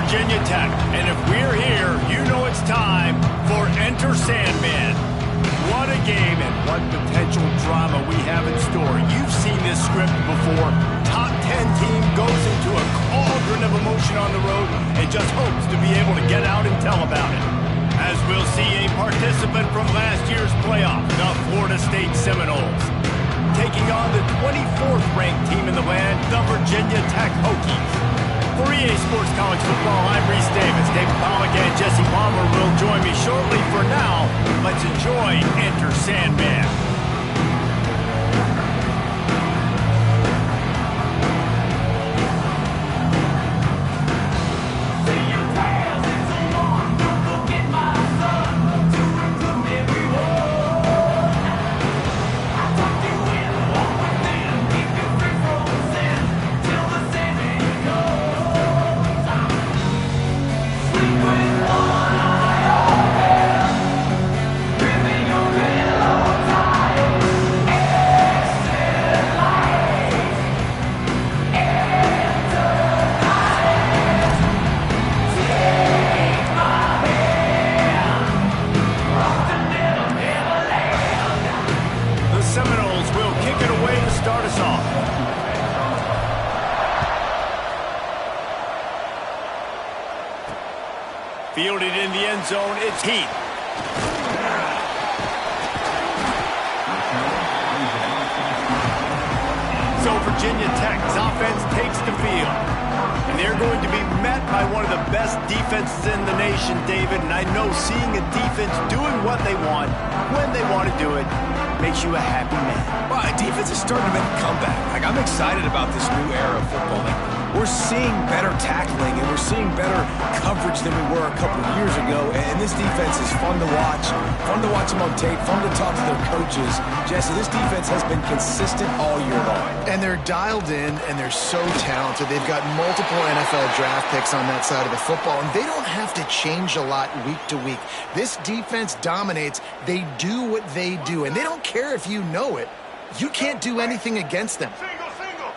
Virginia Tech. And if we're here, you know it's time for Enter Sandman. What a game and what potential drama we have in store. You've seen this script before. Top 10 team goes into a cauldron of emotion on the road and just hopes to be able to get out and tell about it. As we'll see a participant from last year's playoff, the Florida State Seminoles, taking on the 24th ranked team in the land, the Virginia Tech Hokies. For EA Sports College Football, I'm Reese Davis. David Pollack and Jesse Palmer will join me shortly. For now, let's enjoy Enter Sandman. Fielded in the end zone, it's Heath. So Virginia Tech's offense takes the field. And they're going to be met by one of the best defenses in the nation, David. And I know seeing a defense doing what they want, when they want to do it, makes you a happy man. Well, defense is starting to make a comeback. I'm excited about this new era of football. We're seeing better tackling, and we're seeing better coverage than we were a couple of years ago. And this defense is fun to watch them on tape, fun to talk to their coaches. Jesse, this defense has been consistent all year long. And they're dialed in, and they're so talented. They've got multiple NFL draft picks on that side of the football, and they don't have to change a lot week to week. This defense dominates. They do what they do, and they don't care if you know it. You can't do anything against them.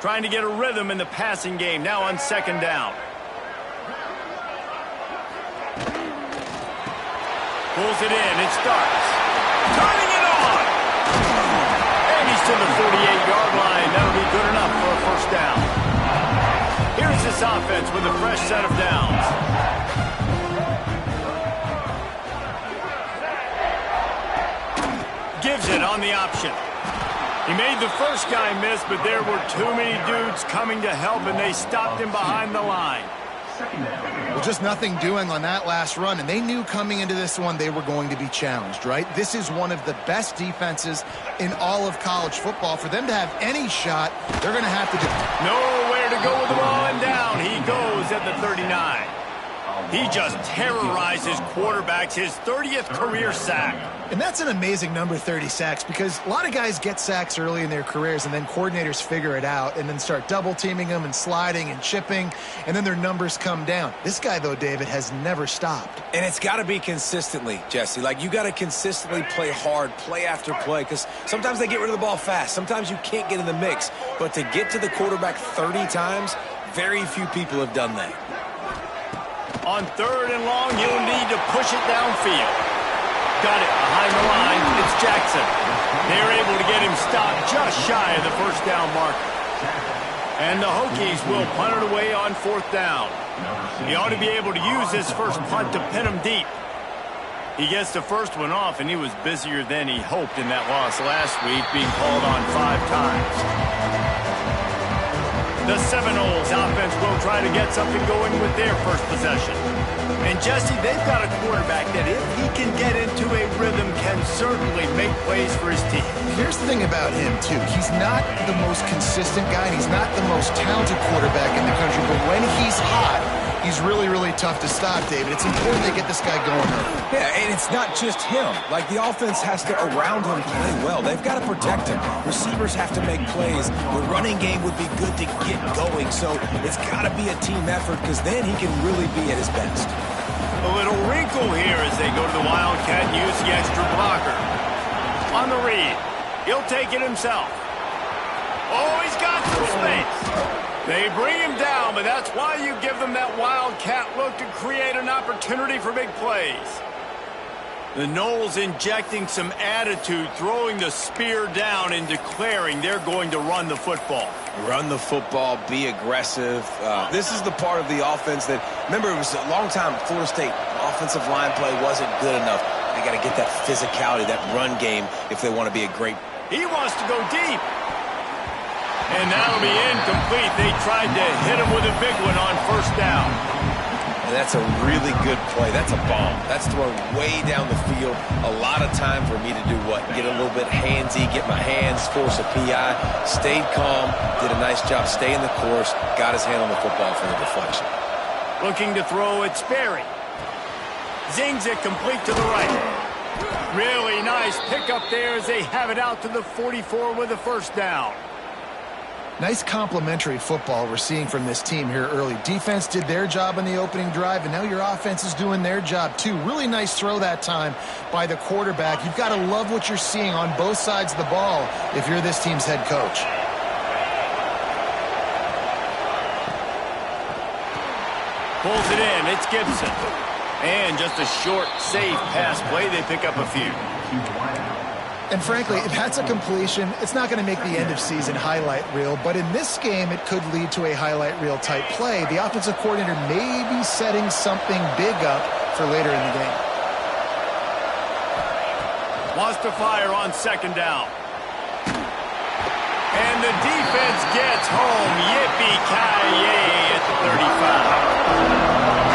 Trying to get a rhythm in the passing game, now on second down. Pulls it in, it starts. Turning it on! And he's to the 48-yard line. That'll be good enough for a first down. Here's this offense with a fresh set of downs. Gives it on the option. He made the first guy miss, but there were too many dudes coming to help, and they stopped him behind the line. Well, just nothing doing on that last run, and they knew coming into this one they were going to be challenged, right? This is one of the best defenses in all of college football. For them to have any shot, they're going to have to do nowhere to go with the ball, and down he goes at the 39. He just terrorizes quarterbacks, his 30th career sack. And that's an amazing number, 30 sacks, because a lot of guys get sacks early in their careers, and then coordinators figure it out and then start double-teaming them and sliding and chipping, and then their numbers come down. This guy, though, David, has never stopped. And it's got to be consistently, Jesse. You got to consistently play hard, play after play, because sometimes they get rid of the ball fast. Sometimes you can't get in the mix. But to get to the quarterback 30 times, very few people have done that. On third and long, you'll need to push it downfield. Got it behind the line. It's Jackson. They're able to get him stopped just shy of the first down mark. And the Hokies will punt it away on fourth down. He ought to be able to use his first punt to pin him deep. He gets the first one off, and he was busier than he hoped in that loss last week, being called on 5 times. The Seminoles offense will try to get something going with their first possession. And Jesse, they've got a quarterback that if he can get into a rhythm can certainly make plays for his team. Here's the thing about him, too. He's not the most consistent guy, and he's not the most talented quarterback in the country, but when he's hot, he's really, really tough to stop, David. It's important to get this guy going early. Yeah, and it's not just him. The offense has to, around him, play well. They've got to protect him. Receivers have to make plays. The running game would be good to get going, so it's got to be a team effort, because then he can really be at his best. A little wrinkle here as they go to the Wildcat and use the extra blocker. On the read, he'll take it himself. Oh, he's got some space. They bring him down, but that's why you give them that wildcat look to create an opportunity for big plays. The Noles injecting some attitude, throwing the spear down and declaring they're going to run the football. Run the football, be aggressive. This is the part of the offense that, remember, it was a long time, Florida State offensive line play wasn't good enough. They got to get that physicality, that run game, if they want to be a great. He wants to go deep. And that'll be incomplete. They tried to hit him with a big one on first down. And that's a really good play. That's a bomb. That's thrown way down the field. A lot of time for me to do what? Get a little bit handsy, get my hands, force a PI. Stayed calm, did a nice job staying the course, got his hand on the football for the deflection. Looking to throw it, Sperry. Zings it complete to the right. Really nice pickup there as they have it out to the 44 with a first down. Nice complementary football we're seeing from this team here early. Defense did their job in the opening drive, and now your offense is doing their job too. Really nice throw that time by the quarterback. You've got to love what you're seeing on both sides of the ball if you're this team's head coach. Pulls it in. It's Gibson. And just a short, safe pass play. They pick up a few. And frankly, if that's a completion, it's not going to make the end of season highlight reel. But in this game, it could lead to a highlight reel type play. The offensive coordinator may be setting something big up for later in the game. Wants to fire on second down. And the defense gets home. Yippee-ki-yay at the 35.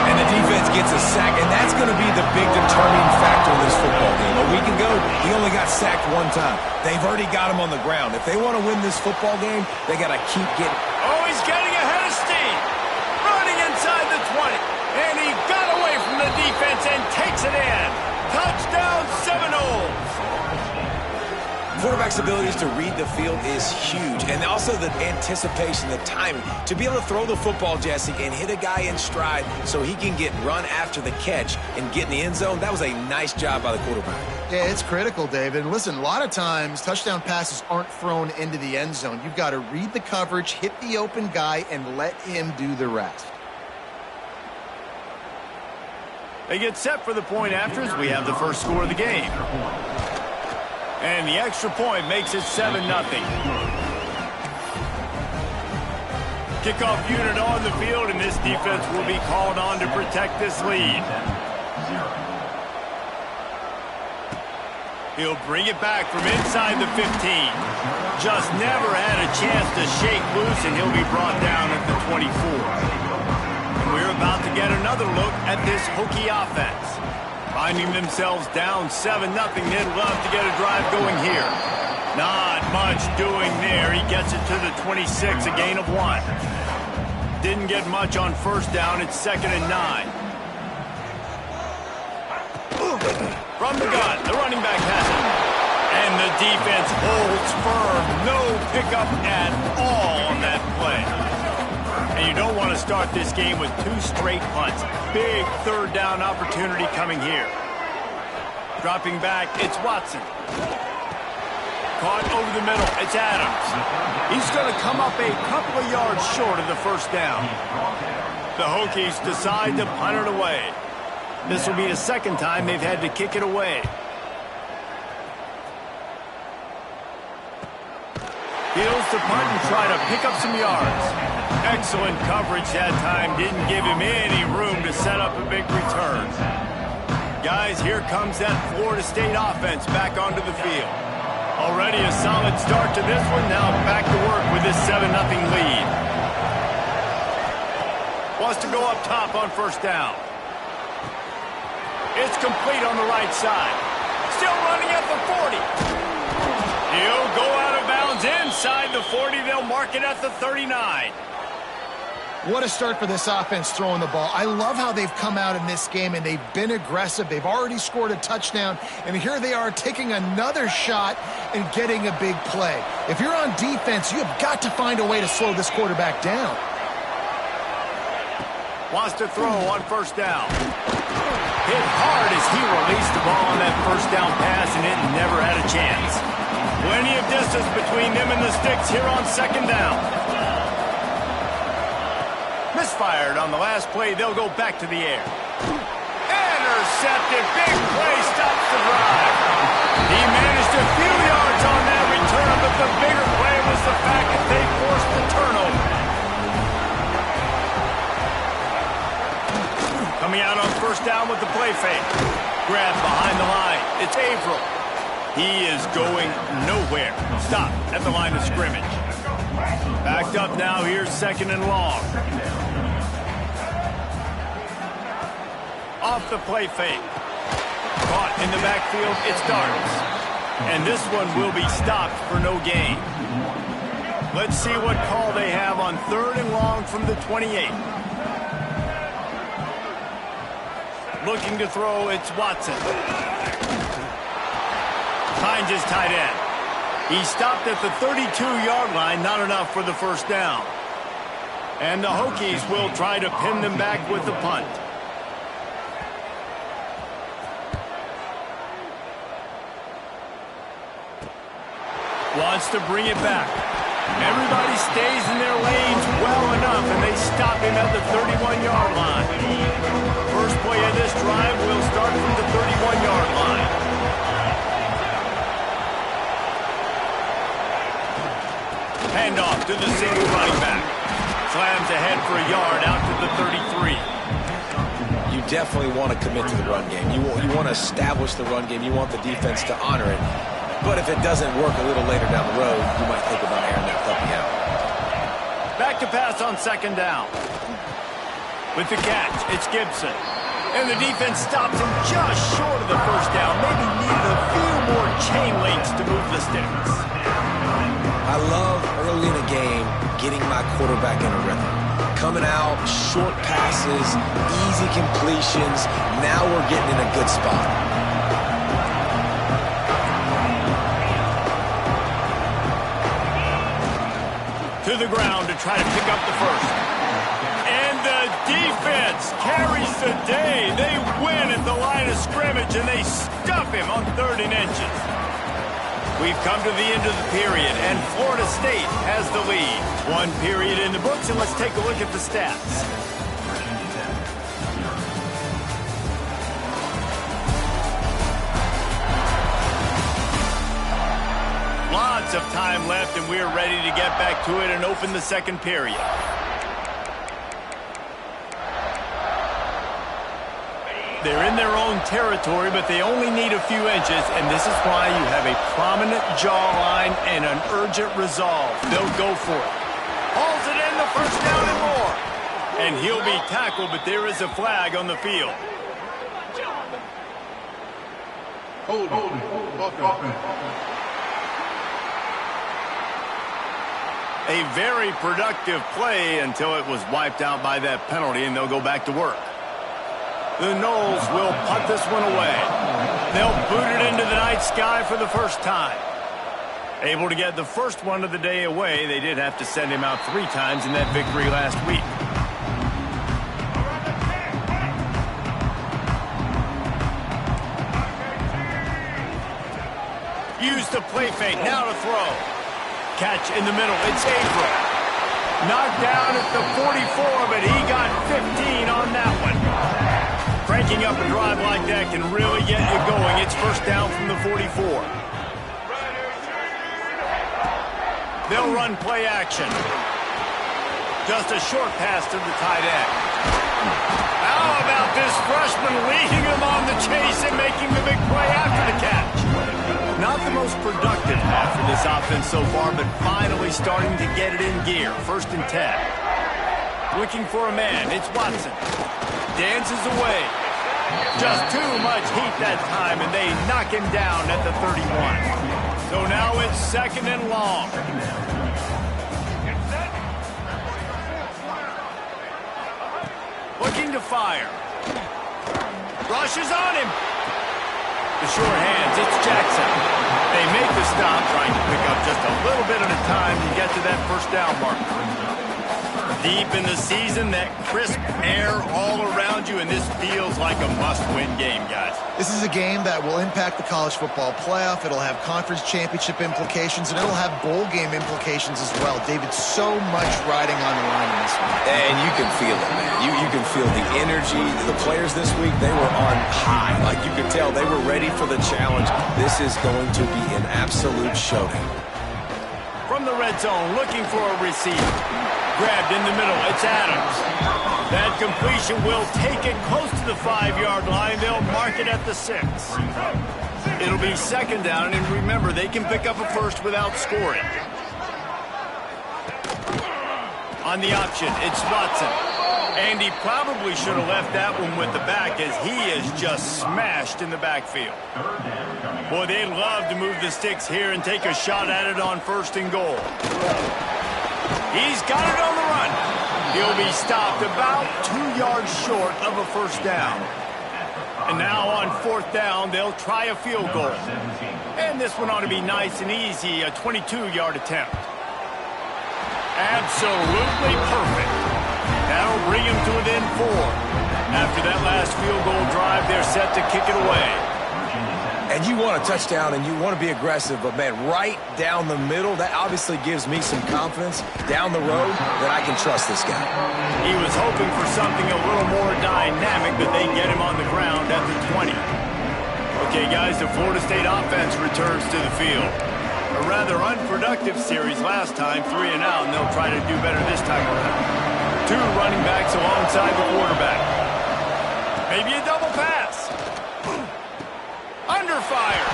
And the defense gets a sack, and that's going to be the big determining factor in this football game. A week ago, he only got sacked one time. They've already got him on the ground. If they want to win this football game, they got to keep getting. Oh, he's getting ahead of steam. Running inside the 20. And he got away from the defense and takes it in. Touchdown, Seminoles. Quarterback's abilities to read the field is huge, and also the anticipation, the timing. To be able to throw the football, Jesse, and hit a guy in stride so he can get run after the catch and get in the end zone, that was a nice job by the quarterback. Yeah, it's critical, David. And listen, a lot of times touchdown passes aren't thrown into the end zone. You've got to read the coverage, hit the open guy, and let him do the rest. They get set for the point after as we have the first score of the game. And the extra point makes it 7-0. Kickoff unit on the field, and this defense will be called on to protect this lead. He'll bring it back from inside the 15. Just never had a chance to shake loose, and he'll be brought down at the 24. And we're about to get another look at this Hokie offense. Finding themselves down 7-0, they'd love to get a drive going here. Not much doing there. He gets it to the 26, a gain of 1. Didn't get much on first down. It's 2nd and 9. From the gun, the running back has it. And the defense holds firm. No pickup at all on that play. And you don't want to start this game with 2 straight punts. Big third down opportunity coming here. Dropping back, it's Watson. Caught over the middle, it's Adams. He's going to come up a couple of yards short of the first down. The Hokies decide to punt it away. This will be the second time they've had to kick it away. Heels to punt and try to pick up some yards. Excellent coverage that time. Didn't give him any room to set up a big return. Guys, here comes that Florida State offense back onto the field. Already a solid start to this one. Now back to work with this 7-0 lead. Wants to go up top on first down. It's complete on the right side. Still running at the 40. He'll go out of bounds inside the 40. They'll mark it at the 39. What a start for this offense throwing the ball. I love how they've come out in this game, and they've been aggressive. They've already scored a touchdown, and here they are taking another shot and getting a big play. If you're on defense, you have got to find a way to slow this quarterback down. Wants to throw on first down. Hit hard as he released the ball on that first down pass, and it never had a chance. Plenty of distance between them and the sticks here on second down. fired. On the last play, they'll go back to the air. Intercepted. Big play stops the drive. He managed a few yards on that return, but the bigger play was the fact that they forced the turnover. Coming out on first down with the play fake. Grab behind the line. It's Averill. He is going nowhere. Stop at the line of scrimmage. Backed up now. Here's second and long. Off the play fake. Caught in the backfield. It's Darts. And this one will be stopped for no gain. Let's see what call they have on third and long from the 28. Looking to throw, it's Watson. Finds his tight end. He stopped at the 32-yard line, not enough for the first down. And the Hokies will try to pin them back with the punt. Wants to bring it back. Everybody stays in their lanes well enough, and they stop him at the 31-yard line. First play of this drive will start from the 31-yard line. Handoff to the single running back. Slams ahead for a yard out to the 33. You definitely want to commit to the run game. You want to establish the run game. You want the defense to honor it. But if it doesn't work a little later down the road, you might think about airing that puppy out. Back to pass on second down. With the catch, it's Gibson. And the defense stops him just short of the first down. Maybe needed a few more chain links to move the sticks. I love early in a game getting my quarterback in a rhythm. Coming out, short passes, easy completions. Now we're getting in a good spot. To the ground to try to pick up the first. And the defense carries the day. They win at the line of scrimmage, and they stuff him on 3rd and inches. We've come to the end of the period, and Florida State has the lead. One period in the books, and let's take a look at the stats. Lots of time left, and we're ready to get back to it and open the second period. They're in their own territory, but they only need a few inches, and this is why you have a prominent jawline and an urgent resolve. They'll go for it. Hauls it in, the first down and more. And he'll be tackled, but there is a flag on the field. Hold on. A very productive play until it was wiped out by that penalty, and they'll go back to work. The Noles will punt this one away. They'll boot it into the night sky for the first time. Able to get the first one of the day away. They did have to send him out 3 times in that victory last week. Use the play fake, now to throw. Catch in the middle, it's Averill. Knocked down at the 44, but he got 15 on that one. Cranking up a drive like that can really get you going. It's first down from the 44. They'll run play action. Just a short pass to the tight end. How about this freshman leading him on the chase and making the big play after the catch? Not the most productive half of this offense so far, but finally starting to get it in gear. 1st and 10. Looking for a man. It's Watson. Dances away. Just too much heat that time, and they knock him down at the 31. So now it's 2nd and long. Looking to fire. Rushes on him. The short hands, it's Jackson. They make the stop, trying to pick up just a little bit at a time to get to that first down marker. Deep in the season, that crisp air all around you, and this feels like a must-win game, guys. This is a game that will impact the college football playoff. It'll have conference championship implications, and it'll have bowl game implications as well. David, so much riding on the line in this one. And you can feel it, man. You can feel the energy. The players this week, they were on high. Like you could tell, they were ready for the challenge. This is going to be an absolute showdown. From the red zone, looking for a receiver. Grabbed in the middle, it's Adams. That completion will take it close to the 5-yard line. They'll mark it at the 6. It'll be second down, and remember, they can pick up a first without scoring. On the option, it's Watson. And he probably should have left that one with the back, as he is just smashed in the backfield. Boy, they'd love to move the sticks here and take a shot at it on 1st and goal. He's got it on the run. He'll be stopped about 2 yards short of a first down. And now on 4th down, they'll try a field goal. And this one ought to be nice and easy, a 22-yard attempt. Absolutely perfect. That'll bring him to within 4. After that last field goal drive, they're set to kick it away. And you want a touchdown, and you want to be aggressive, but, man, right down the middle, that obviously gives me some confidence down the road that I can trust this guy. He was hoping for something a little more dynamic, but they get him on the ground at the 20. Okay, guys, the Florida State offense returns to the field. A rather unproductive series last time, 3 and out, and they'll try to do better this time around. 2 running backs alongside the quarterback. Maybe a double pass. Under fire.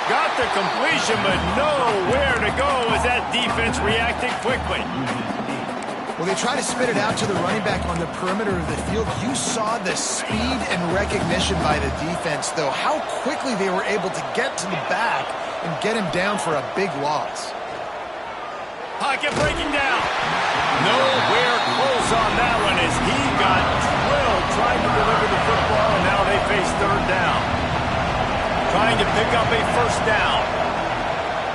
Got the completion, but nowhere to go as that defense reacted quickly. Well, they try to spit it out to the running back on the perimeter of the field. You saw the speed and recognition by the defense, though, how quickly they were able to get to the back and get him down for a big loss. Pocket breaking down. Nowhere close on that one as he got drilled trying to deliver the football, and now they face 3rd down. Trying to pick up a first down.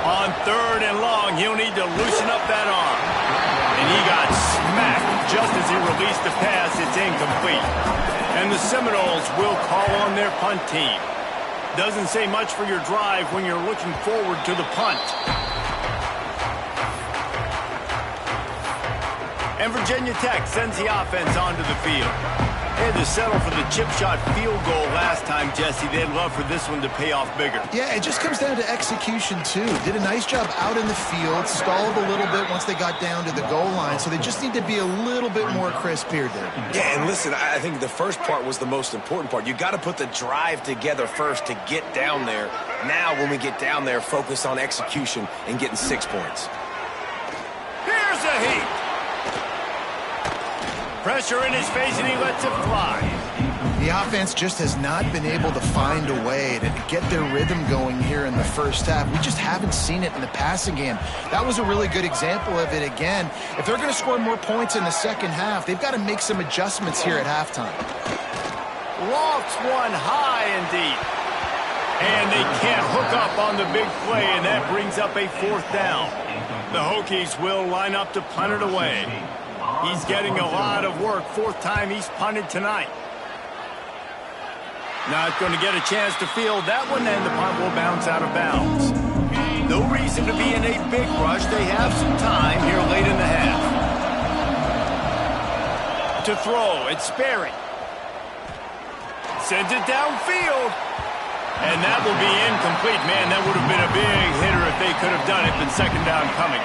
On 3rd and long, he'll need to loosen up that arm. And he got smacked just as he released the pass. It's incomplete. And the Seminoles will call on their punt team. Doesn't say much for your drive when you're looking forward to the punt. And Virginia Tech sends the offense onto the field. They had to settle for the chip shot field goal last time, Jesse. They'd love for this one to pay off bigger. Yeah, it just comes down to execution, too. Did a nice job out in the field, stalled a little bit once they got down to the goal line, so they just need to be a little bit more crisp here, Dave. Yeah, and listen, I think the first part was the most important part. You got to put the drive together first to get down there. Now, when we get down there, focus on execution and getting 6 points. Here's a heat. Pressure in his face, and he lets it fly. The offense just has not been able to find a way to get their rhythm going here in the first half. We just haven't seen it in the passing game. That was a really good example of it again. If they're going to score more points in the second half, they've got to make some adjustments here at halftime. Lofts one high and deep. And they can't hook up on the big play, and that brings up a 4th down. The Hokies will line up to punt it away. He's getting a lot of work. 4th time he's punted tonight. Not going to get a chance to field that one, and the punt will bounce out of bounds. No reason to be in a big rush. They have some time here late in the half. To throw, it's Sperry. Sends it downfield. And that will be incomplete. Man, that would have been a big hitter if they could have done it, but 2nd down coming.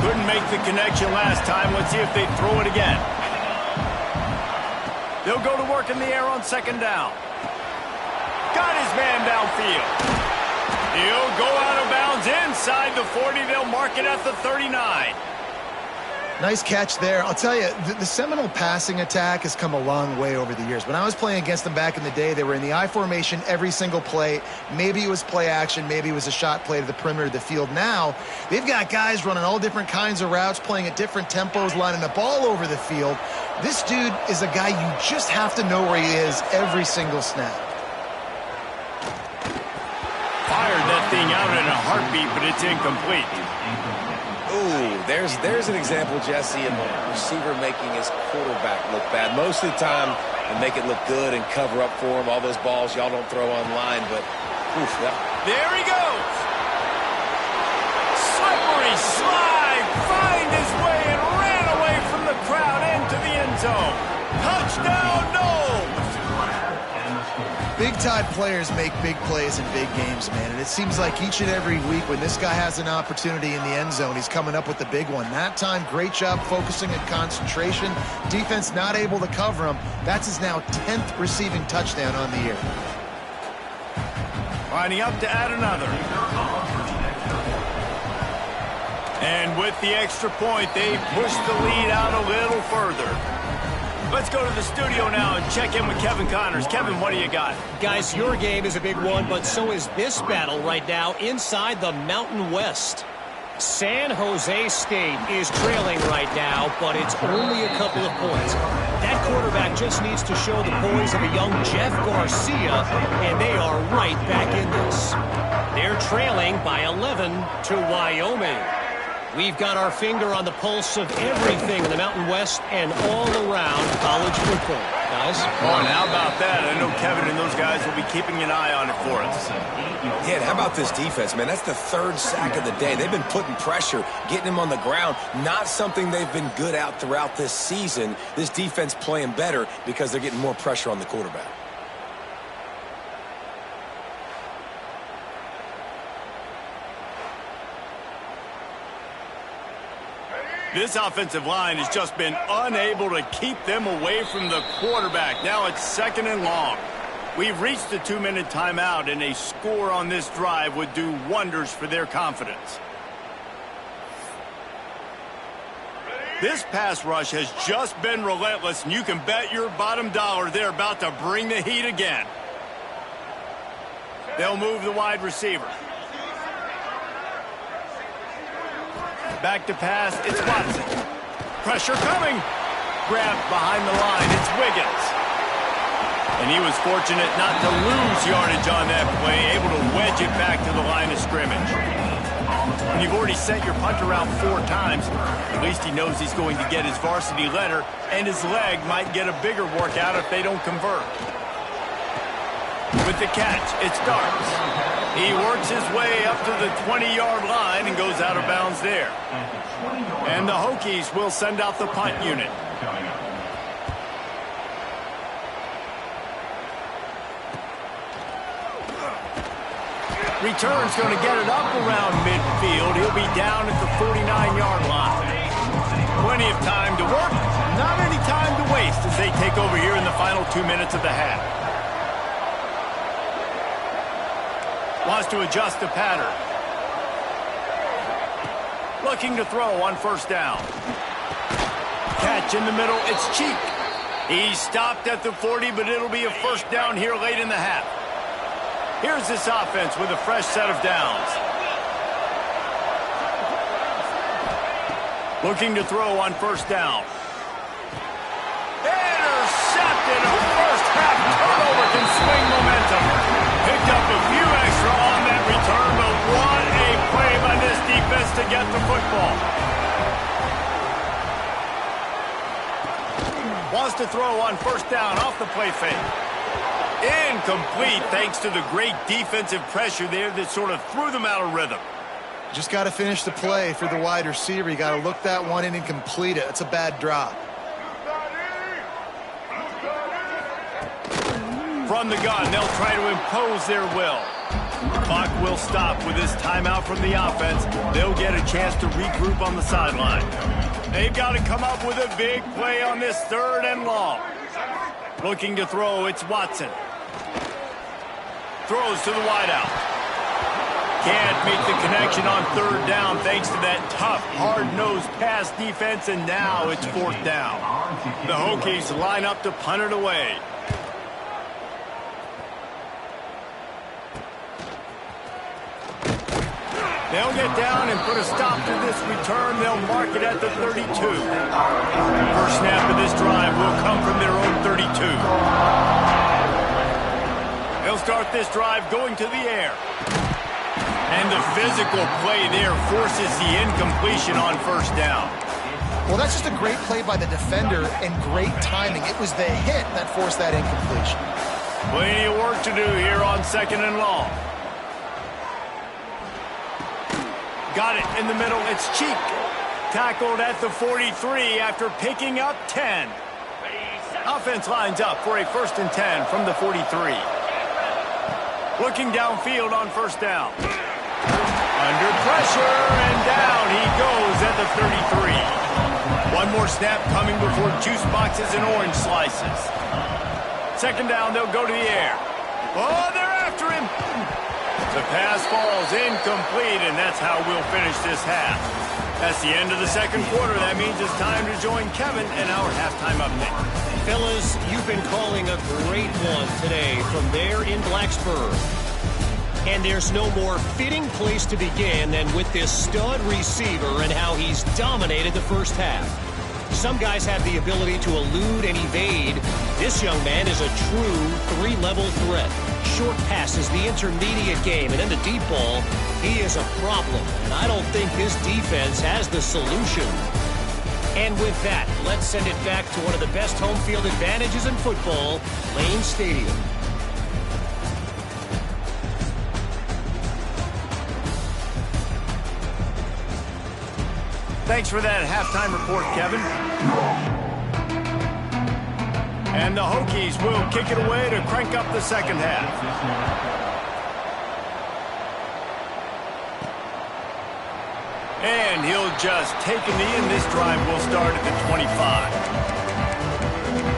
Couldn't make the connection last time. Let's see if they throw it again. They'll go to work in the air on 2nd down. Got his man downfield. He'll go out of bounds inside the 40. They'll mark it at the 39. Nice catch there. I'll tell you, the Seminole passing attack has come a long way over the years. When I was playing against them back in the day, they were in the I formation every single play. Maybe it was play action. Maybe it was a shot play to the perimeter of the field. Now, they've got guys running all different kinds of routes, playing at different tempos, lining the ball over the field. This dude is a guy you just have to know where he is every single snap. Fired that thing out in a heartbeat, but it's incomplete. Ooh, there's an example, Jesse, of a receiver making his quarterback look bad. Most of the time, they make it look good and cover up for him. All those balls y'all don't throw online, but oof, yeah. There he goes. Slippery slide, find his way and ran away from the crowd into the end zone. Touchdown, Knowles. Big-time players make big plays in big games, man. And it seems like each and every week when this guy has an opportunity in the end zone, he's coming up with the big one. That time, great job focusing and concentration. Defense not able to cover him. That's his now 10th receiving touchdown on the year. Lining up to add another. And with the extra point, they push the lead out a little further. Let's go to the studio now and check in with Kevin Connors. Kevin, what do you got? Guys, your game is a big one, but so is this battle right now inside the Mountain West. San Jose State is trailing right now, but it's only a couple of points. That quarterback just needs to show the poise of a young Jeff Garcia, and they are right back in this. They're trailing by 11 to Wyoming. We've got our finger on the pulse of everything in the Mountain West and all around college football. Guys? Oh, and how about that? I know Kevin and those guys will be keeping an eye on it for us. Yeah, and how about this defense, man? That's the third sack of the day. They've been putting pressure, getting him on the ground. Not something they've been good at throughout this season. This defense playing better because they're getting more pressure on the quarterback. This offensive line has just been unable to keep them away from the quarterback. Now it's 2nd and long. We've reached the 2-minute timeout, and a score on this drive would do wonders for their confidence. This pass rush has just been relentless, and you can bet your bottom dollar they're about to bring the heat again. They'll move the wide receiver. Back to pass, it's Watson. Pressure coming. Grabbed behind the line, it's Wiggins. And he was fortunate not to lose yardage on that play, able to wedge it back to the line of scrimmage. When you've already sent your punter out 4 times, at least he knows he's going to get his varsity letter, and his leg might get a bigger workout if they don't convert. With the catch, it's Starks. He works his way up to the 20-yard line and goes out of bounds there. And the Hokies will send out the punt unit. Return's going to get it up around midfield. He'll be down at the 49-yard line. Plenty of time to work, not any time to waste as they take over here in the final 2 minutes of the half. Wants to adjust the pattern. Looking to throw on 1st down. Catch in the middle, it's Cheek. He stopped at the 40, but it'll be a 1st down here late in the half. Here's this offense with a fresh set of downs. Looking to throw on 1st down. Intercepted. A first-half turnover can swing momentum. Picked up a few extra on that return, but what a play by this defense to get the football. Wants to throw on 1st down off the play fake. Incomplete thanks to the great defensive pressure there that sort of threw them out of rhythm. Just got to finish the play for the wide receiver. You got to look that one in and complete it. It's a bad drop. From the gun, they'll try to impose their will. Clock will stop with this timeout from the offense. They'll get a chance to regroup on the sideline. They've got to come up with a big play on this 3rd and long. Looking to throw, it's Watson. Throws to the wideout. Can't make the connection on 3rd down thanks to that tough, hard-nosed pass defense, and now it's 4th down. The Hokies line up to punt it away. They'll get down and put a stop to this return. They'll mark it at the 32. First snap of this drive will come from their own 32. They'll start this drive going to the air. And the physical play there forces the incompletion on first down. Well, that's just a great play by the defender and great timing. It was the hit that forced that incompletion. Plenty of work to do here on 2nd and long. Got it in the middle. It's Cheek. Tackled at the 43 after picking up 10. Offense lines up for a 1st and 10 from the 43. Looking downfield on first down. Under pressure, and down he goes at the 33. One more snap coming before juice boxes and orange slices. 2nd down, they'll go to the air. Oh, they're after him. The pass falls incomplete, and that's how we'll finish this half. That's the end of the 2nd quarter. That means it's time to join Kevin and our halftime update. Fellas, you've been calling a great one today from there in Blacksburg. And there's no more fitting place to begin than with this stud receiver and how he's dominated the first half. Some guys have the ability to elude and evade. This young man is a true 3-level threat. Short passes, the intermediate game, and then the deep ball, he is a problem. And I don't think this defense has the solution. And with that, let's send it back to one of the best home field advantages in football, Lane Stadium. Thanks for that halftime report, Kevin. And the Hokies will kick it away to crank up the 2nd half. And he'll just take a knee, and this drive will start at the 25.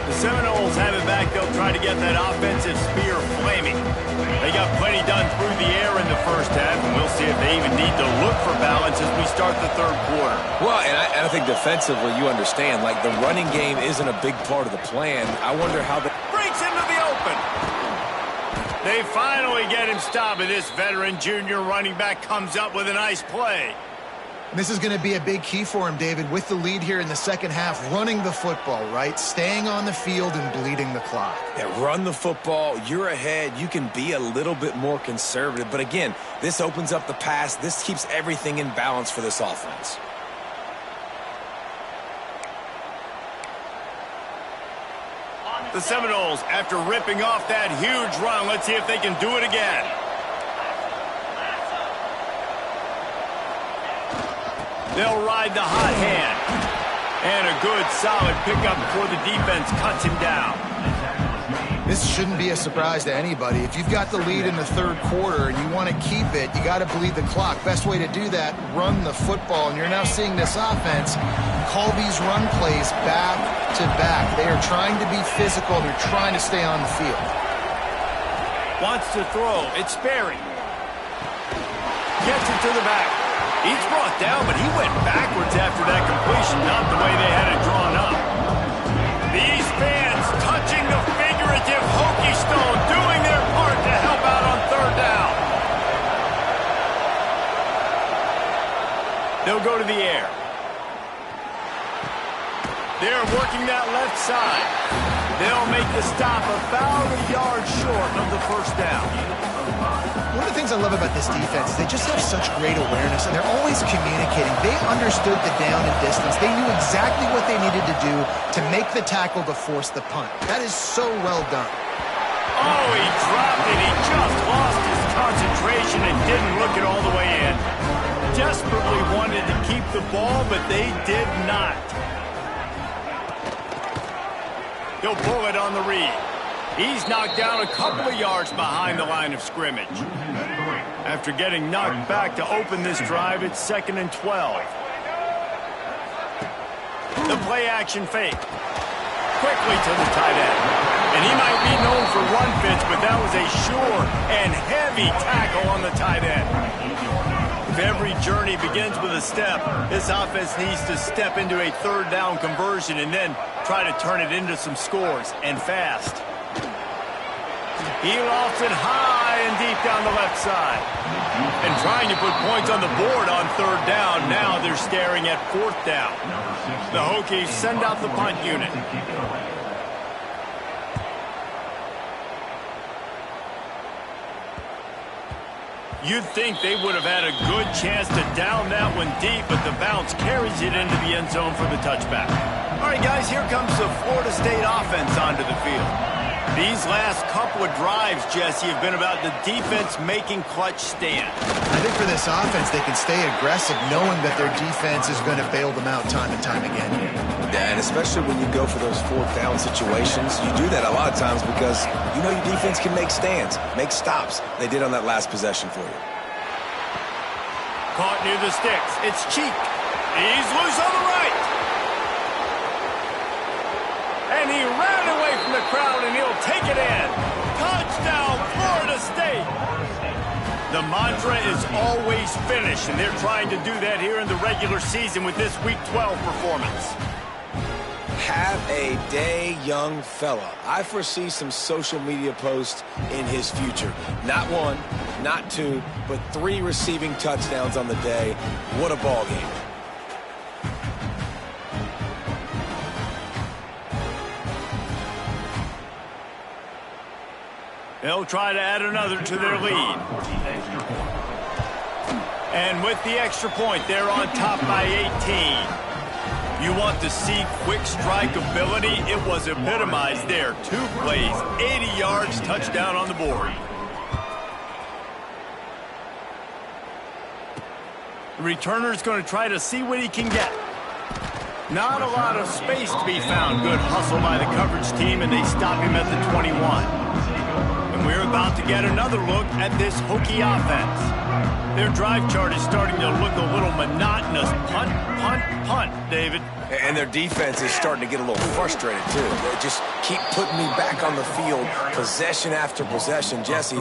The Seminoles have it back. They'll try to get that offensive spear flaming. They got plenty done through the air in the first half, and we'll see if they even need to look for balance as we start the 3rd quarter. Well, and I think defensively, you understand, like the running game isn't a big part of the plan. I wonder how they... Breaks into the open. They finally get him stopped, and this veteran junior running back comes up with a nice play. This is going to be a big key for him, David, with the lead here in the 2nd half, running the football, right? Staying on the field and bleeding the clock. Yeah, run the football. You're ahead. You can be a little bit more conservative. But again, this opens up the pass. This keeps everything in balance for this offense. The Seminoles, after ripping off that huge run, let's see if they can do it again. They'll ride the hot hand. And a good, solid pickup before the defense cuts him down. This shouldn't be a surprise to anybody. If you've got the lead in the 3rd quarter and you want to keep it, you got to bleed the clock. Best way to do that, run the football. And you're now seeing this offense call these run plays back to back. They are trying to be physical. They're trying to stay on the field. Wants to throw. It's Sperry. Gets it to the back. He's brought down, but he went backwards after that completion, not the way they had it drawn up. These fans touching the figurative Hokie stone, doing their part to help out on 3rd down. They'll go to the air. They're working that left side. They'll make the stop about a yard short of the 1st down. One of the things I love about this defense is they just have such great awareness, and they're always communicating. They understood the down and distance. They knew exactly what they needed to do to make the tackle to force the punt. That is so well done. Oh, he dropped it. He just lost his concentration and didn't look it all the way in. Desperately wanted to keep the ball, but they did not. He'll pull it on the read. He's knocked down a couple of yards behind the line of scrimmage. After getting knocked back to open this drive, it's 2nd and 12. The play action fake. Quickly to the tight end. And he might be known for run fits, but that was a sure and heavy tackle on the tight end. If every journey begins with a step, this offense needs to step into a 3rd down conversion and then try to turn it into some scores, and fast. He lofts it high and deep down the left side. And trying to put points on the board on 3rd down. Now they're staring at 4th down. The Hokies send out the punt unit. You'd think they would have had a good chance to down that one deep, but the bounce carries it into the end zone for the touchback. All right, guys, here comes the Florida State offense onto the field. These last couple of drives, Jesse, have been about the defense making clutch stands. I think for this offense, they can stay aggressive knowing that their defense is going to bail them out time and time again. Yeah, and especially when you go for those fourth down situations, you do that a lot of times because you know your defense can make stands, make stops. They did on that last possession for you. Caught near the sticks. It's Cheek. He's loose on the right. And he ran away from the crowd, and he'll take it in. Touchdown, Florida State. The mantra is always finish, and they're trying to do that here in the regular season with this Week 12 performance. Have a day, young fella. I foresee some social media posts in his future. Not one, not two, but 3 receiving touchdowns on the day. What a ball game. They'll try to add another to their lead. And with the extra point, they're on top by 18. You want to see quick strike ability? It was epitomized there. 2 plays, 80 yards, touchdown on the board. The returner's going to try to see what he can get. Not a lot of space to be found. Good hustle by the coverage team, and they stop him at the 21. We're about to get another look at this Hokie offense. Their drive chart is starting to look a little monotonous. Punt, punt, punt, David. And their defense is starting to get a little frustrated, too. They just keep putting me back on the field, possession after possession. Jesse,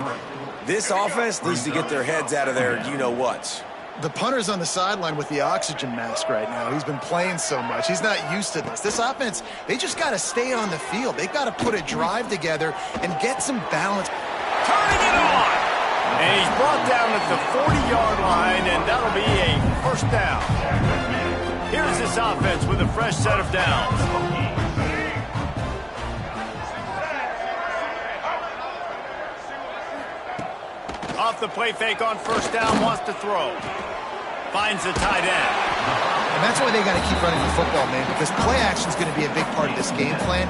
this offense needs to get their heads out of their you-know-whats. The punter's on the sideline with the oxygen mask right now. He's been playing so much. He's not used to this. This offense, they just got to stay on the field. They've got to put a drive together and get some balance. Turning it on! And he's brought down at the 40-yard line, and that'll be a first down. Here's this offense with a fresh set of downs. Off the play fake on first down, wants to throw. Finds the tight end. And that's why they got to keep running the football, man, because play action is going to be a big part of this game plan.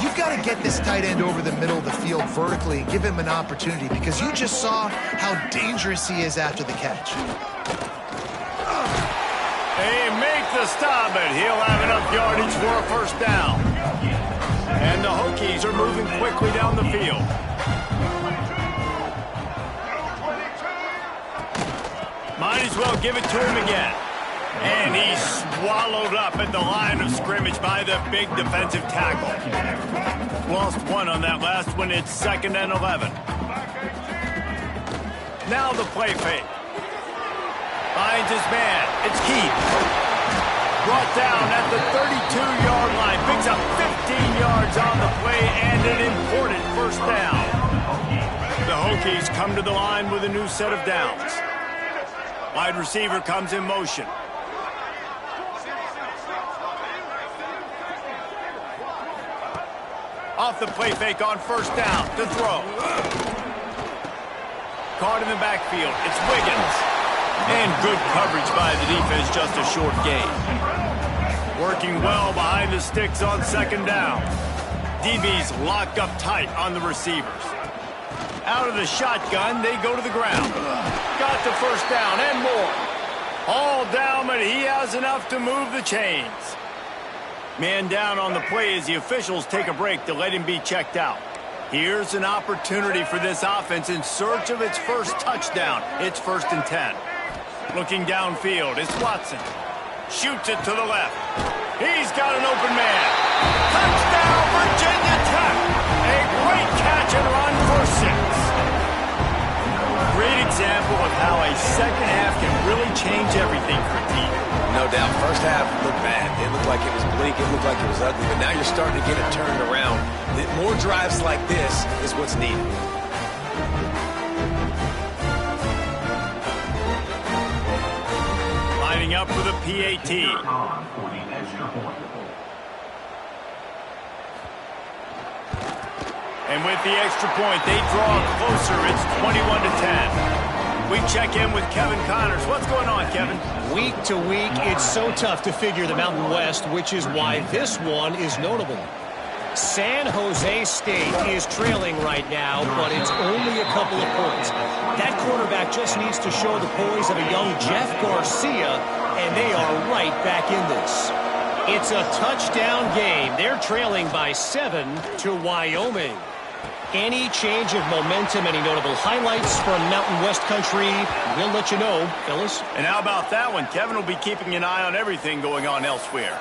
You've got to get this tight end over the middle of the field vertically and give him an opportunity, because you just saw how dangerous he is after the catch. They make the stop, but he'll have enough yardage for a first down. And the Hokies are moving quickly down the field. Might as well give it to him again. And he's swallowed up at the line of scrimmage by the big defensive tackle. Lost 1 on that last one. It's 2nd and 11. Now the play fake. Finds his man. It's Keith. Brought down at the 32-yard line. Picks up 15 yards on the play and an important first down. The Hokies come to the line with a new set of downs. Wide receiver comes in motion. Off the play fake on first down to throw. Caught in the backfield. It's Wiggins. And good coverage by the defense, just a short gain. Working well behind the sticks on second down. DB's locked up tight on the receivers. Out of the shotgun, they go to the ground. Got the first down and more. All down, but he has enough to move the chains. Man down on the play as the officials take a break to let him be checked out. Here's an opportunity for this offense in search of its first touchdown. It's 1st and 10. Looking downfield, it's Watson. Shoots it to the left. He's got an open man. Touchdown, Virginia Tech. A great catch and run for 6. Great example of how a second half can really change everything for a team. No doubt. First half looked bad. It looked like it was bleak. It looked like it was ugly. But now you're starting to get it turned around. More drives like this is what's needed. Lining up for the PAT. And with the extra point, they draw closer. It's 21-10. We check in with Kevin Connors. What's going on, Kevin? Week to week, it's so tough to figure the Mountain West, which is why this one is notable. San Jose State is trailing right now, but it's only a couple of points. That quarterback just needs to show the poise of a young Jeff Garcia, and they are right back in this. It's a touchdown game. They're trailing by 7 to Wyoming. Any change of momentum, any notable highlights from Mountain West country, we'll let you know, fellas. And how about that one? Kevin will be keeping an eye on everything going on elsewhere.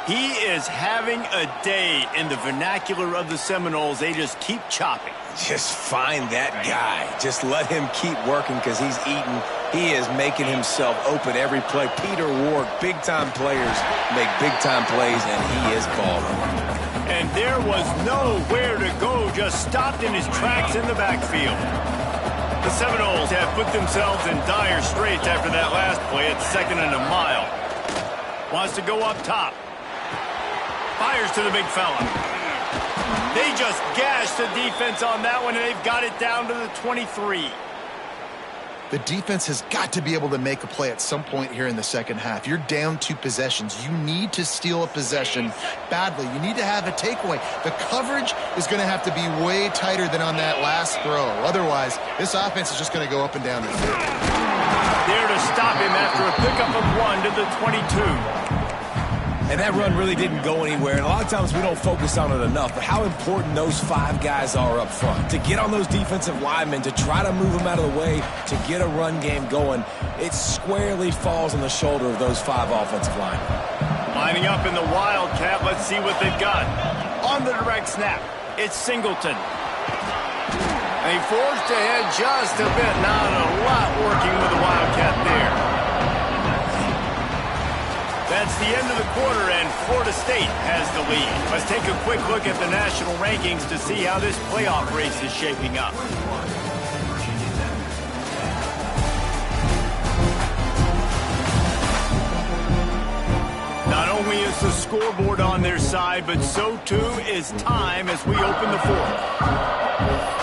He is having a day in the vernacular of the Seminoles. They just keep chopping. Just find that guy. Just let him keep working because he's eating. He is making himself open every play. Peter Ward, big-time players make big-time plays, and he is balling. And there was nowhere to go, just stopped in his tracks in the backfield. The Seminoles have put themselves in dire straits after that last play at 2nd and a mile. Wants to go up top. Fires to the big fella. They just gashed the defense on that one, and they've got it down to the 23. The defense has got to be able to make a play at some point here in the second half. You're down 2 possessions. You need to steal a possession badly. You need to have a takeaway. The coverage is going to have to be way tighter than on that last throw. Otherwise, this offense is just going to go up and down the field. There to stop him after a pickup of 1 to the 22. And that run really didn't go anywhere. And a lot of times we don't focus on it enough. But how important those 5 guys are up front. To get on those defensive linemen, to try to move them out of the way, to get a run game going, it squarely falls on the shoulder of those 5 offensive linemen. Lining up in the Wildcat. Let's see what they've got. On the direct snap, it's Singleton. And he forged ahead just a bit. Not a lot working with the Wildcat there. That's the end of the quarter, and Florida State has the lead. Let's take a quick look at the national rankings to see how this playoff race is shaping up. Not only is the scoreboard on their side, but so too is time as we open the 4th.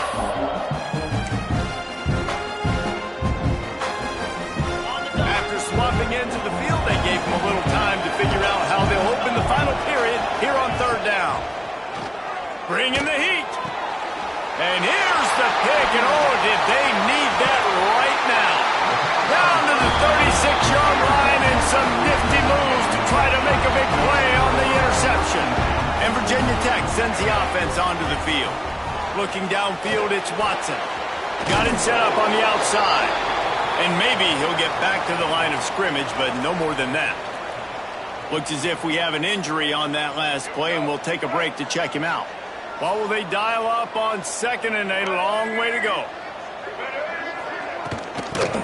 Swapping into the field, they gave him a little time to figure out how they'll open the final period here on 3rd down. Bring in the heat. And here's the pick, and oh, did they need that right now. Down to the 36-yard line and some nifty moves to try to make a big play on the interception. And Virginia Tech sends the offense onto the field. Looking downfield, it's Watson. Got it set up on the outside. And maybe he'll get back to the line of scrimmage, but no more than that. Looks as if we have an injury on that last play, and we'll take a break to check him out. What will they dial up on 2nd and a long way to go?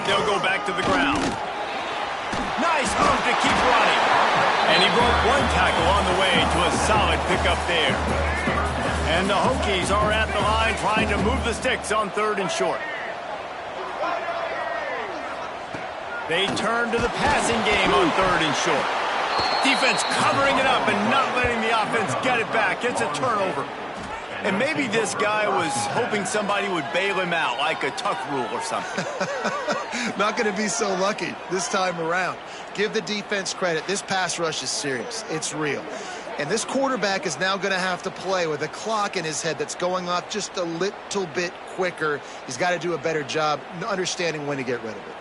They'll go back to the ground. Nice move to keep running. And he broke 1 tackle on the way to a solid pickup there. And the Hokies are at the line trying to move the sticks on 3rd and short. They turn to the passing game on 3rd and short. Defense covering it up and not letting the offense get it back. It's a turnover. And maybe this guy was hoping somebody would bail him out, like a tuck rule or something. Not going to be so lucky this time around. Give the defense credit. This pass rush is serious. It's real. And this quarterback is now going to have to play with a clock in his head that's going off just a little bit quicker. He's got to do a better job understanding when to get rid of it.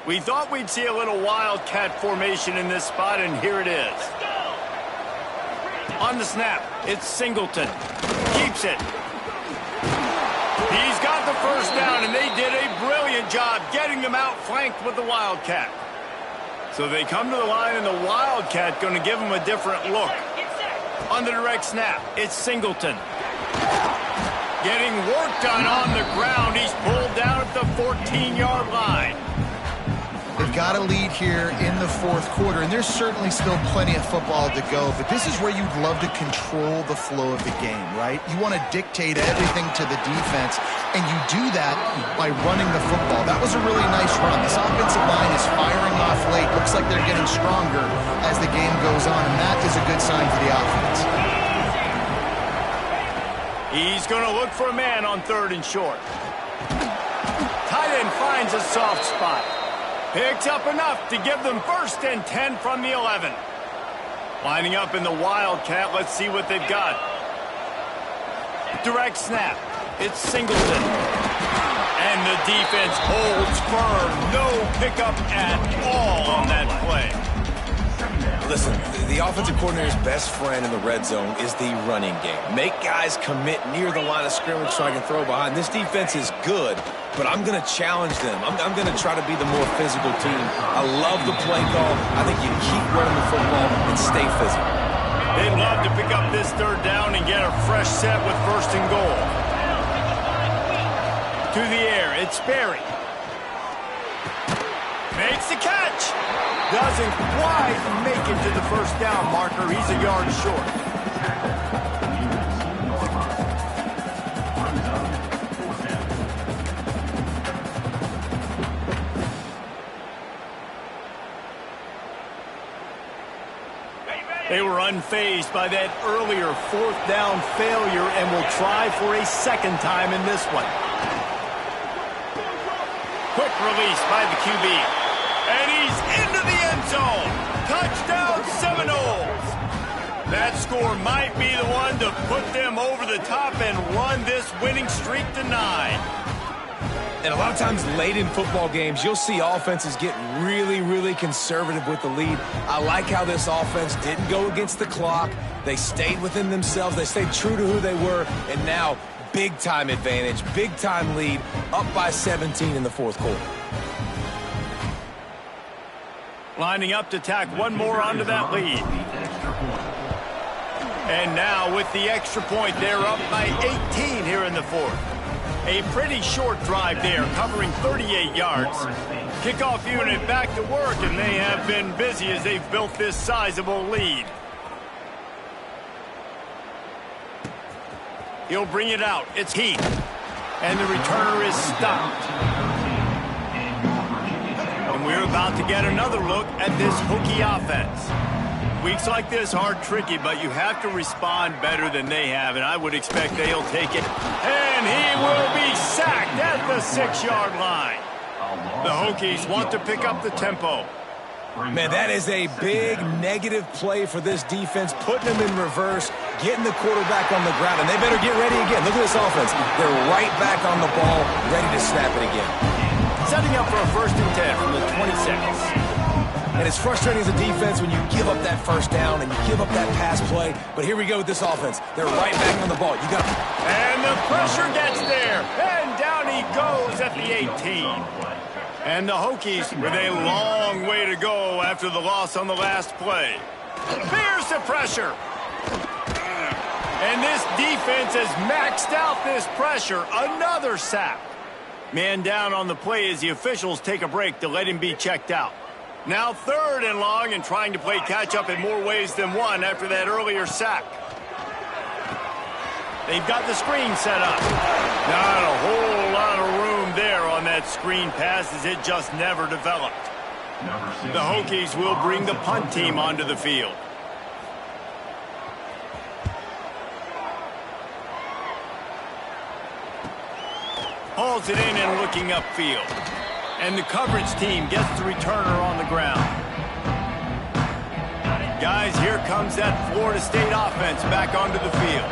We thought we'd see a little Wildcat formation in this spot, and here it is. On the snap, it's Singleton. Keeps it. He's got the 1st down, and they did a brilliant job getting them outflanked with the Wildcat. So they come to the line, and the Wildcat going to give them a different look. On the direct snap, it's Singleton. Getting work done on the ground. He's pulled down at the 14-yard line. They've got a lead here in the 4th quarter, and there's certainly still plenty of football to go, but this is where you'd love to control the flow of the game, right? You want to dictate everything to the defense, and you do that by running the football. That was a really nice run. This offensive line is firing off late. Looks like they're getting stronger as the game goes on, and that is a good sign for the offense. He's going to look for a man on 3rd and short. Tight end finds a soft spot. Picks up enough to give them 1st and 10 from the 11. Lining up in the Wildcat. Let's see what they've got. Direct snap. It's Singleton. And the defense holds firm. No pickup at all on that play. Listen, the offensive coordinator's best friend in the red zone is the running game. Make guys commit near the line of scrimmage so I can throw behind. This defense is good, but I'm going to challenge them. I'm going to try to be the more physical team. I love the play call. I think you keep running the football and stay physical. They'd love to pick up this 3rd down and get a fresh set with 1st and goal. To the air, it's Sperry. Makes the catch. Doesn't quite make it to the 1st down marker. He's a yard short. They were unfazed by that earlier 4th down failure and will try for a 2nd time in this one. Quick release by the QB. And he's into the end zone. Touchdown Seminoles. That score might be the one to put them over the top and run this winning streak to 9. And a lot of times late in football games, you'll see offenses get really, really conservative with the lead. I like how this offense didn't go against the clock. They stayed within themselves. They stayed true to who they were. And now, big-time advantage, big-time lead, up by 17 in the 4th quarter. Lining up to tack one more onto that lead. And now with the extra point, they're up by 18 here in the 4th. A pretty short drive there, covering 38 yards. Kickoff unit back to work, and they have been busy as they've built this sizable lead. He'll bring it out. It's Heath. And the returner is stopped. And we're about to get another look at this Hokie offense. Weeks like this are tricky, but you have to respond better than they have, and I would expect they'll take it. And he will be sacked at the 6-yard line. The Hokies want to pick up the tempo. Man, that is a big negative play for this defense, putting them in reverse, getting the quarterback on the ground, and they better get ready again. Look at this offense. They're right back on the ball, ready to snap it again. Setting up for a 1st and 10 from the 26. And it's frustrating as a defense when you give up that 1st down and you give up that pass play. But here we go with this offense. They're right back on the ball. You got. And the pressure gets there. And down he goes at the 18. And the Hokies with a long way to go after the loss on the last play. Fears the pressure. And this defense has maxed out this pressure. Another sack. Man down on the play as the officials take a break to let him be checked out. Now 3rd and long and trying to play catch-up in more ways than one after that earlier sack. They've got the screen set up. Not a whole lot of room there on that screen pass as it just never developed. The Hokies will bring the punt team onto the field. Hauls it in and looking upfield. And the coverage team gets the returner on the ground. Guys, here comes that Florida State offense back onto the field.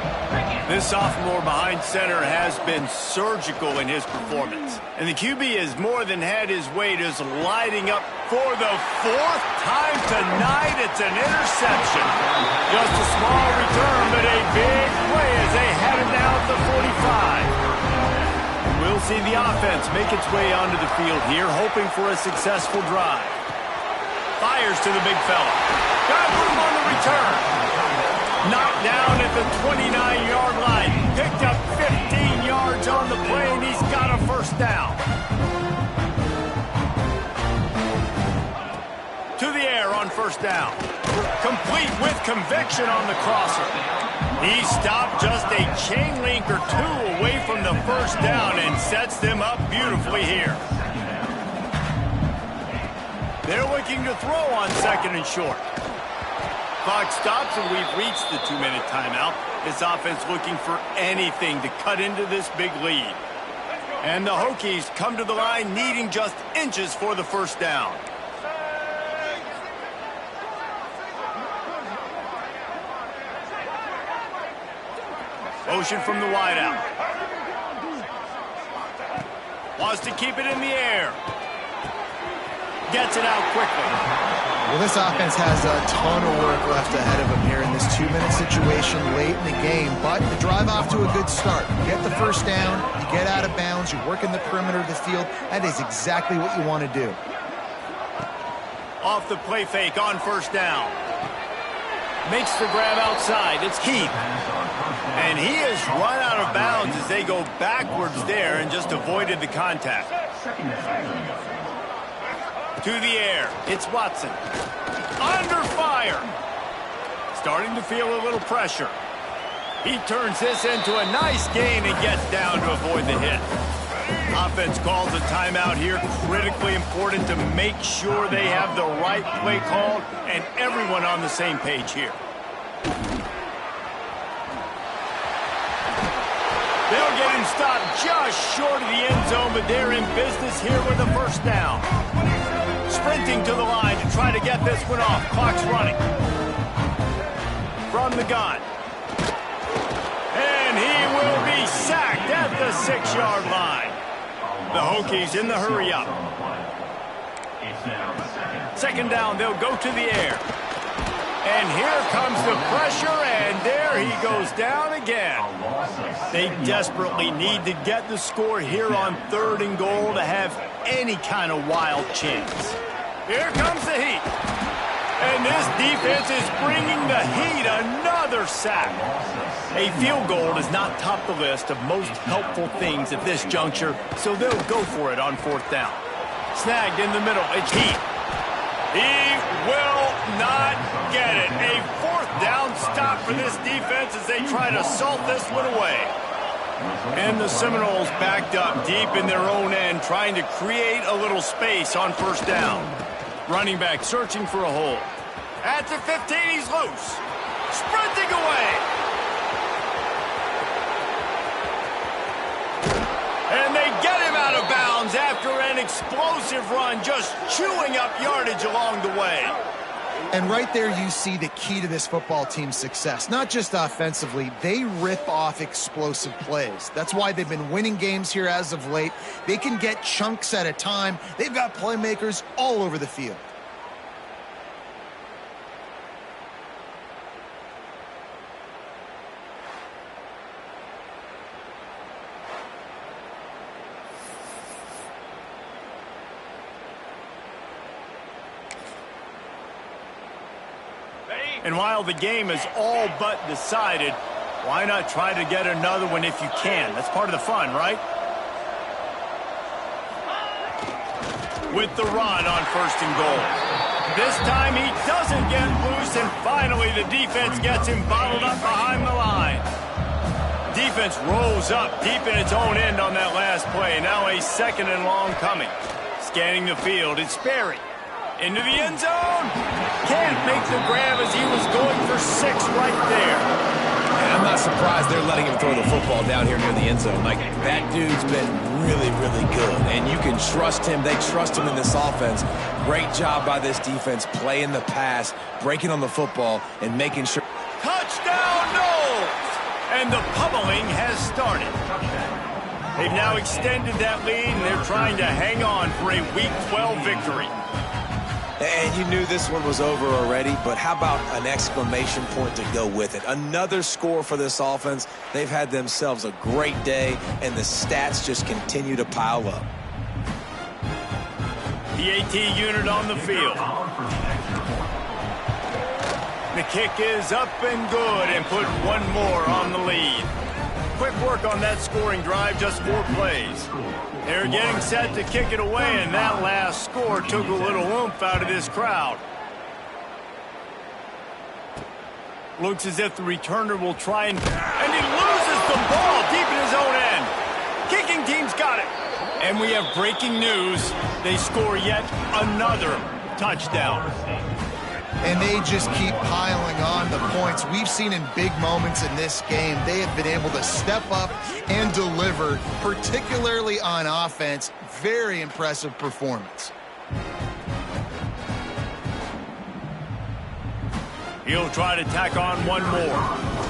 This sophomore behind center has been surgical in his performance. And the QB has more than had his way, just lighting up for the 4th time tonight. It's an interception. Just a small return, but a big play as they head him down at the 45. We'll see the offense make its way onto the field here, hoping for a successful drive. Fires to the big fella. Got room on the return. Knocked down at the 29-yard line. Picked up 15 yards on the play, and he's got a 1st down. To the air on 1st down. Complete with conviction on the crosser. He stopped just a chain link or 2 away from the 1st down and sets them up beautifully here. They're looking to throw on 2nd and short. Clock stops and we've reached the 2-minute timeout. This offense looking for anything to cut into this big lead. And the Hokies come to the line needing just inches for the first down. Motion from the wideout. Wants to keep it in the air. Gets it out quickly. Well, this offense has a ton of work left ahead of them here in this 2-minute situation late in the game, but the drive off to a good start. You get the first down, you get out of bounds, you work in the perimeter of the field. That is exactly what you want to do. Off the play fake on first down. Makes the grab outside. It's Heath. And he has run out of bounds as they go backwards there and just avoided the contact. To the air. It's Watson. Under fire. Starting to feel a little pressure. He turns this into a nice gain and gets down to avoid the hit. Offense calls a timeout here. Critically important to make sure they have the right play called and everyone on the same page here. They'll get him stopped just short of the end zone, but they're in business here with a first down. Sprinting to the line to try to get this one off. Clock's running. From the gun. And he will be sacked at the 6-yard line. The Hokies in the hurry-up. Second down, they'll go to the air. And here comes the pressure, and there he goes down again. They desperately need to get the score here on 3rd and goal to have any kind of wild chance. Here comes the heat. And this defense is bringing the heat. Another sack. A field goal does not top the list of most helpful things at this juncture, so they'll go for it on 4th down. Snagged in the middle. It's Heat. He will not get it. A 4th down stop for this defense as they try to salt this one away. And the Seminoles backed up deep in their own end, trying to create a little space on 1st down. Running back searching for a hole. At the 15, he's loose. Sprinting away. And they get him out of bounds after an explosive run, just chewing up yardage along the way. And right there you see the key to this football team's success. Not just offensively, they rip off explosive plays. That's why they've been winning games here as of late. They can get chunks at a time. They've got playmakers all over the field. And while the game is all but decided, why not try to get another one if you can? That's part of the fun, right? With the run on 1st and goal. This time he doesn't get loose, and finally the defense gets him bottled up behind the line. Defense rolls up deep in its own end on that last play. Now a 2nd and long coming. Scanning the field, it's Sperry. Into the end zone. Can't make the grab as he was going for 6 right there. And I'm not surprised they're letting him throw the football down here near the end zone. Like, that dude's been really, really good. And you can trust him. They trust him in this offense. Great job by this defense playing the pass, breaking on the football, and making sure. Touchdown, Knowles! And the pummeling has started. They've now extended that lead, and they're trying to hang on for a Week 12 victory. And you knew this one was over already, but how about an exclamation point to go with it? Another score for this offense. They've had themselves a great day, and the stats just continue to pile up. The AT unit on the field. The kick is up and good, and put one more on the lead. Quick work on that scoring drive, just 4 plays. They're getting set to kick it away, and that last score took a little oomph out of this crowd. Looks as if the returner will try and he loses the ball deep in his own end. Kicking team's got it. And we have breaking news. They score yet another touchdown. and they just keep piling on the points. We've seen in big moments in this game, they have been able to step up and deliver, particularly on offense. Very impressive performance. He'll try to tack on one more.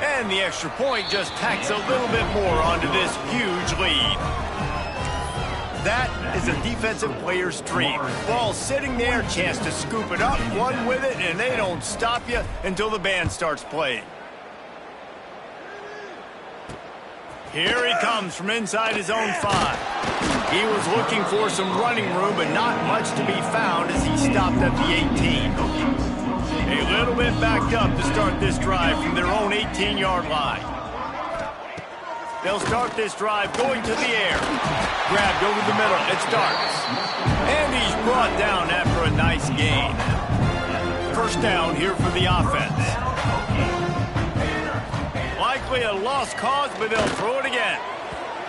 And the extra point just tacks a little bit more onto this huge lead. That is a defensive player's dream. Ball sitting there, chance to scoop it up, run with it, and they don't stop you until the band starts playing. Here he comes from inside his own 5. He was looking for some running room, but not much to be found as he stopped at the 18. A little bit backed up to start this drive from their own 18-yard line. They'll start this drive going to the air. Grabbed over the middle. It starts. And he's brought down after a nice gain. First down here for the offense. Likely a lost cause, but they'll throw it again.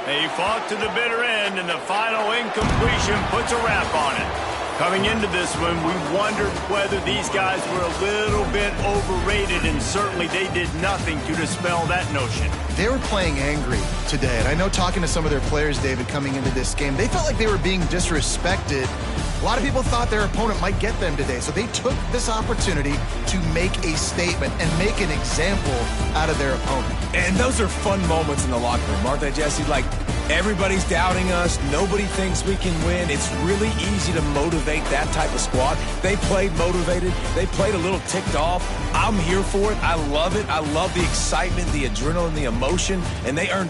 They fought to the bitter end, and the final incompletion puts a wrap on it. Coming into this one, we wondered whether these guys were a little bit overrated, and certainly they did nothing to dispel that notion. They were playing angry today, and I know talking to some of their players, David, coming into this game, they felt like they were being disrespected. A lot of people thought their opponent might get them today, so they took this opportunity to make a statement and make an example out of their opponent. And those are fun moments in the locker room, aren't they, Jesse? Like, everybody's doubting us. Nobody thinks we can win. It's really easy to motivate that type of squad. They played motivated. They played a little ticked off. I'm here for it. I love it. I love the excitement, the adrenaline, the emotion, and they earned